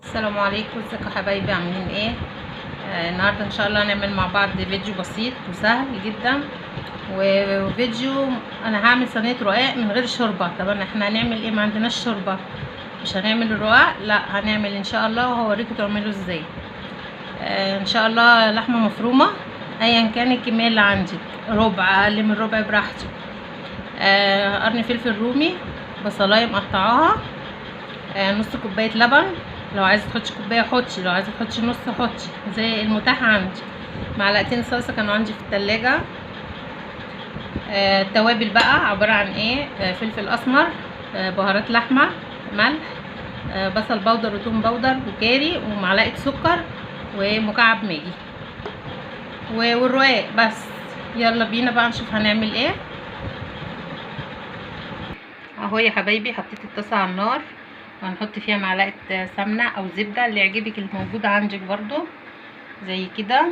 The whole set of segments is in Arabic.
السلام عليكم، ازيكم يا حبايبي؟ عاملين ايه؟ النهارده ان شاء الله هنعمل مع بعض فيديو بسيط وسهل جدا. وفيديو انا هعمل صينيه رقاق من غير شوربه. طبعا احنا هنعمل ايه؟ ما عندناش شوربه، مش هنعمل الرقاق، لا هنعمل ان شاء الله وهوريكم تعملوا ازاي. ان شاء الله لحمه مفرومه ايا كان الكميه اللي عندك، ربع اقل من ربع براحتك. قرن فلفل رومي، بصلايه مقطعاها، نص كوبايه لبن، لو عايزه تحطي كوبايه حطي، لو عايزه تحطي نص حطي زي المتاح عندي. معلقتين صلصه كانوا عندي في التلاجة. التوابل بقى عباره عن ايه؟ فلفل اسمر، بهارات لحمه، ملح، بصل بودر وثوم بودر وكاري، ومعلقه سكر، ومكعب ماجي، والرقاق بس. يلا بينا بقى نشوف هنعمل ايه. اهو يا حبايبي حطيت الطاسه على النار، وهنحط فيها معلقه سمنه او زبده اللي يعجبك الموجود عندك برضو زي كده،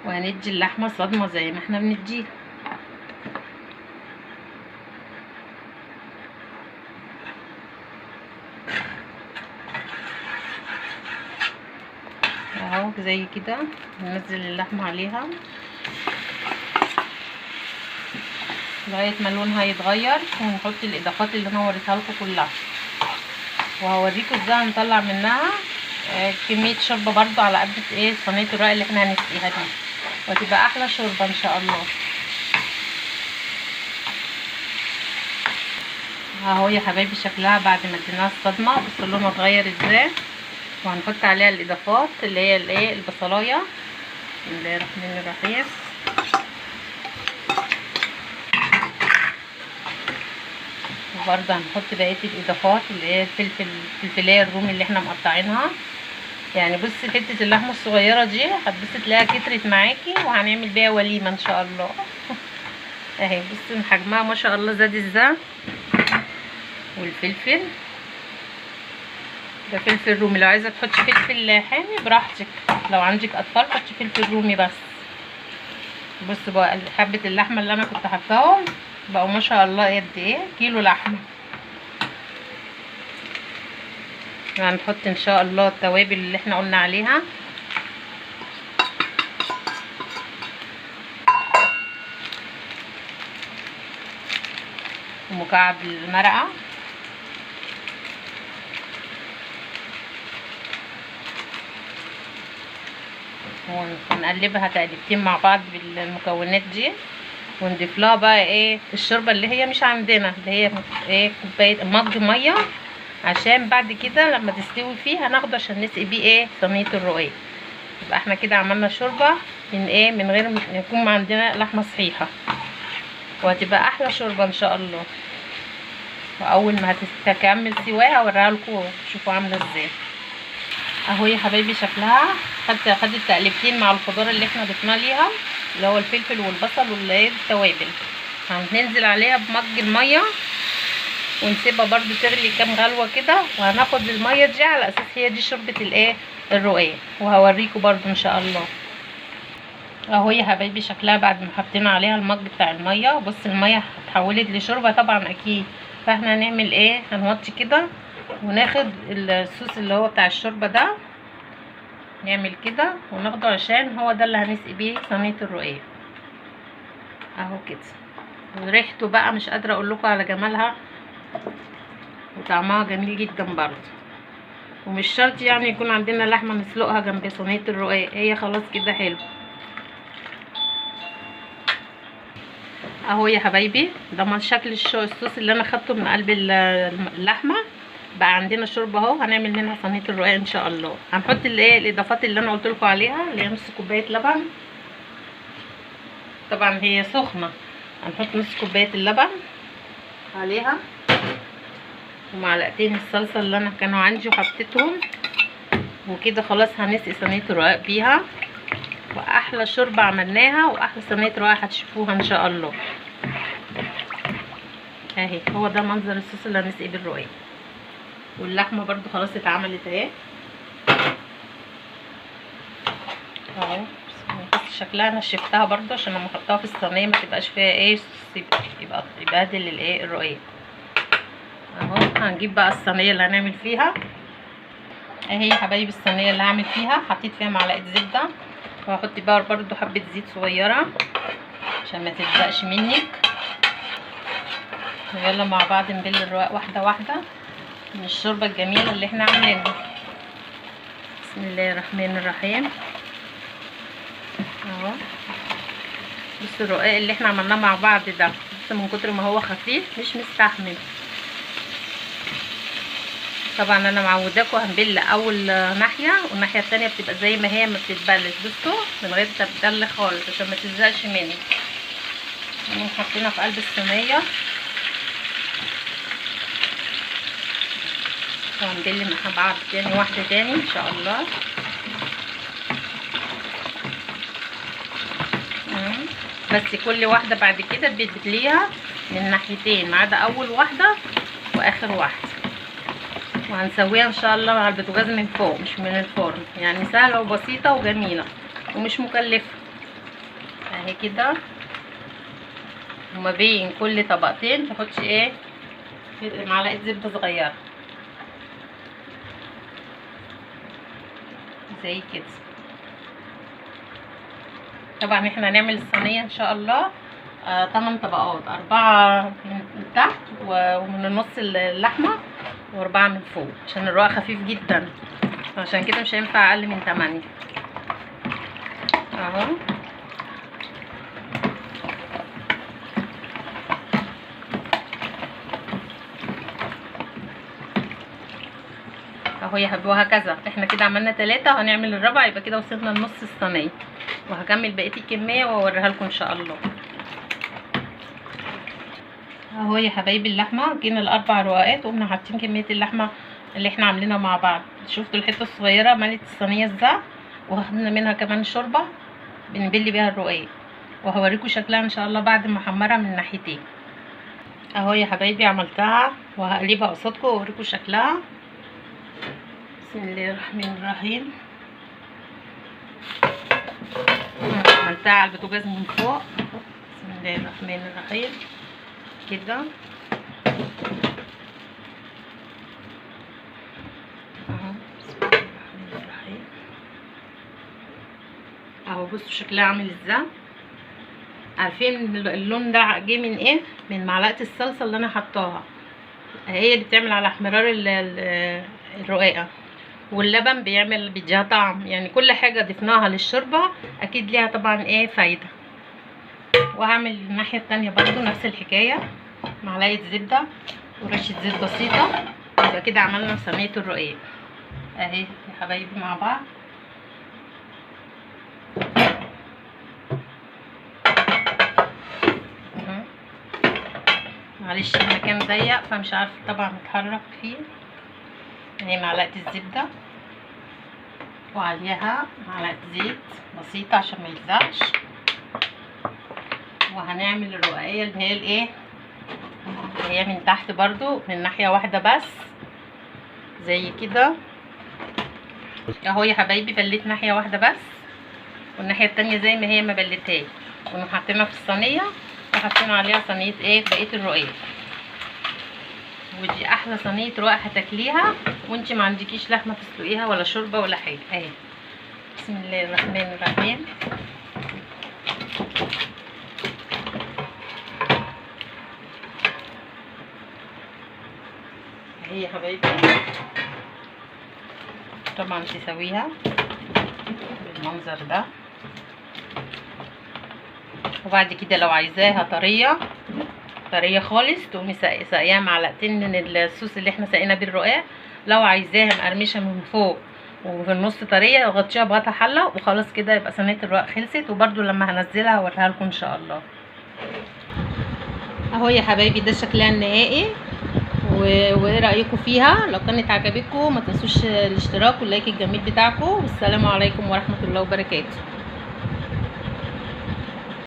وهندي اللحمه صدمه زي ما احنا بنديها. اهو زي كده ننزل اللحمه عليها لغايه ما لونها يتغير، ونحط الاضافات اللي انا وريتها لكم كلها، وهوريكم ازاي هنطلع منها كميه شوربه برضو على قد ايه صينيه الرقاق اللي احنا هنسقيها دي، وتبقى احلى شوربه ان شاء الله. اهو يا حبايبي شكلها بعد ما اديناها الصدمه، بصوا لونها اتغير ازاي. وهنحط عليها الاضافات اللي هي الايه، البصلايه. بسم الله الرحمن الرحيم. وبرده هنحط بقيه الاضافات اللي هي الفلفلايه الرومي اللي احنا مقطعينها. يعني بصي حته اللحمه الصغيره دي هتبصي تلاقيها كترت معاكي، وهنعمل بيها وليمه ان شاء الله. اهي بصي حجمها ما شاء الله زاد ازاي. والفلفل ده فلفل رومي، لو عايزه تحطي فلفل حامي براحتك، لو عندك اطفال حطي فلفل رومي بس. بصوا بقى حبه اللحمه اللي انا كنت حطاهم بقوا ما شاء الله قد ايه، كيلو لحمه. هنحط ان شاء الله التوابل اللي احنا قلنا عليها. ومكعب المرقه، ونقلبها تقليبتين مع بعض بالمكونات دي، ونضيف لها بقى ايه الشوربه اللي هي مش عندنا، اللي هي ايه كوبايه مج ميه، عشان بعد كده لما تستوي فيه هناخده عشان نسقي بيه ايه صينيه الرقاق. يبقى احنا كده عملنا شوربه من ايه، من غير ما يكون عندنا لحمه صحيحه، وهتبقى احلى شوربه ان شاء الله. واول ما هتكمل سواها اوريها لكم شوفوا عامله ازاي. اهو يا حبايبي شكلها خدت تقليبتين مع الخضار اللي احنا ضفنا ليها، اللي هو الفلفل والبصل والتوابل. هننزل عليها بمج الميه، ونسيبها برضو تغلي كام غلوه كده، وهناخد الميه دي على اساس هي دي شوربه الايه الرقاق، وهوريكم برضو ان شاء الله. اهو يا حبايبي شكلها بعد ما حطينا عليها المج بتاع الميه. بص الميه اتحولت لشوربه طبعا اكيد، فاحنا هنعمل ايه، هنوطي كده وناخد الصوص اللي هو بتاع الشوربه ده، نعمل كده وناخده عشان هو ده اللي هنسقي بيه صينيه الرقاق. اهو كده، وريحته بقى مش قادره اقول لكم على جمالها، وطعمها جميل جدا برضه. ومش شرط يعني يكون عندنا لحمه نسلقها جنب صينيه الرقاق، هي خلاص كده حلو. اهو يا حبايبي ده شكل الصوص اللي انا خدته من قلب اللحمه. بقى عندنا شوربه اهو، هنعمل منها صينيه الرقاق ان شاء الله. هنحط الايه الاضافات اللي انا قلت لكم عليها، اللي هي نص كوبايه لبن، طبعا هي سخنه. هنحط نص كوبايه اللبن عليها، ومعلقتين الصلصه اللي انا كانوا عندي وحطيتهم، وكده خلاص هنسقي صينيه الرقاق بيها. واحلى شوربه عملناها، واحلى صينيه رقاق هتشوفوها ان شاء الله. اهي هو ده منظر الصوص اللي هنسقي بالرقاق. واللحمه برضو خلاص اتعملت اهي اهو. بس شكلها انا شفتها برضو عشان لما احطها في الصينيه ما تبقاش فيها ايه يبقى يبهدل الايه الرقاق. اهو هنجيب بقى الصينيه اللي هنعمل فيها. اهي يا حبايبي الصينيه اللي هعمل فيها، حطيت فيها معلقه زبده، وهحط بقى برضو حبه زيت صغيره عشان ما تلزقش مني. يلا مع بعض نبل الرواق واحده واحده من الشوربه الجميله اللي احنا عاملينها. بسم الله الرحمن الرحيم. اهو بصوا الرقاق اللي احنا عملناه مع بعض ده، بس من كتر ما هو خفيف مش مستحمل. طبعا انا معوداكم هنبل اول ناحيه، والناحيه التانية بتبقى زي ما هي ما بتتبلش. بصوا من غير تبدل خالص عشان ما تلزقش مني. حطينا في قلب الصينيه وهنبل مع بعض تاني واحده تاني ان شاء الله. بس كل واحده بعد كده بتبليها من ناحيتين ما عدا اول واحده واخر واحده، وهنسويها ان شاء الله على البوتاجاز من فوق مش من الفرن. يعني سهله وبسيطه وجميله ومش مكلفه. اهي كده، وما بين كل طبقتين تحطي ايه معلقه زبده صغيره زي كده. طبعا احنا هنعمل الصينيه ان شاء الله 8 طبقات، 4 من تحت ومن النص اللحمه و4 من فوق، عشان الرقاق خفيف جدا عشان كده مش هينفع اقل من 8. اهو اهو يا حبيبي. وهكذا احنا كده عملنا 3 وهنعمل الرابع، يبقى كده وصلنا لنص الصينيه. وهكمل بقيه الكميه واوريها لكم ان شاء الله. اهو يا حبايبي اللحمه جينا ال4 رقاقات وقمنا حاطين كميه اللحمه اللي احنا عاملينها مع بعض. شفتوا الحته الصغيره ملت الصينيه ازاي، وهاخدنا منها كمان شوربه بنبلي بيها الرقاق، وهوريكم شكلها ان شاء الله بعد ما احمرها من ناحيتين. اهو يا حبايبي عملتها وهقلبها قصادكم واوريكم شكلها. بسم الله الرحمن الرحيم. عملتها على البوتاجاز من فوق. بسم الله الرحمن الرحيم كده. اهو بسم الله الرحمن الرحيم. اهو بصوا شكلها عامل ازاي. عارفين اللون ده جه من ايه؟ من معلقه الصلصه اللي انا حطاها، هي اللي بتعمل على احمرار الرقاقه، واللبن بيديها طعم. يعني كل حاجه ضفناها للشوربه اكيد ليها طبعا ايه فايده. وهعمل الناحيه التانية برضو نفس الحكايه، معلقه زبده ورشه زيت بسيطه. يبقى كده عملنا صينيه الرقاق اهي يا حبايبي مع بعض. معلش المكان ضيق فمش عارفه طبعا اتحرك فيه. اهي معلقه الزبده وعليها معلقه زيت بسيطه عشان ما يلزقش. وهنعمل الرقاقيه اللي هي الايه اللي هي من تحت برضو من ناحيه واحده بس زي كده. اهو يا حبايبي بليت ناحيه واحده بس، والناحيه التانية زي ما هي ما بليتهاش، وحطينا في الصينيه وحطينا عليها صينيه ايه بقيه الرقاق. ودي احلى صينيه رقاق هتاكليها وانتي ما عندكيش لحمه تسلقيها ولا شوربه ولا حاجه. اهي بسم الله الرحمن الرحيم. اهي يا حبايبي طبعا تسويها بالمنظر ده. وبعد كده لو عايزاها طريه خالص تقومي ساقياها معلقتين من الصوص اللي احنا سقينا بيه الرقاق. لو عايزاها مقرمشه من فوق وفي النص طريه غطيها بغطا حله وخلاص كده يبقى صينيه الرقاق خلصت. وبرده لما هنزلها هوريها لكم ان شاء الله. اهو يا حبايبي ده شكلها النهائي، وايه رايكم فيها؟ لو كانت عجبتكم ما تنسوش الاشتراك واللايك الجميل بتاعكم. والسلام عليكم ورحمه الله وبركاته.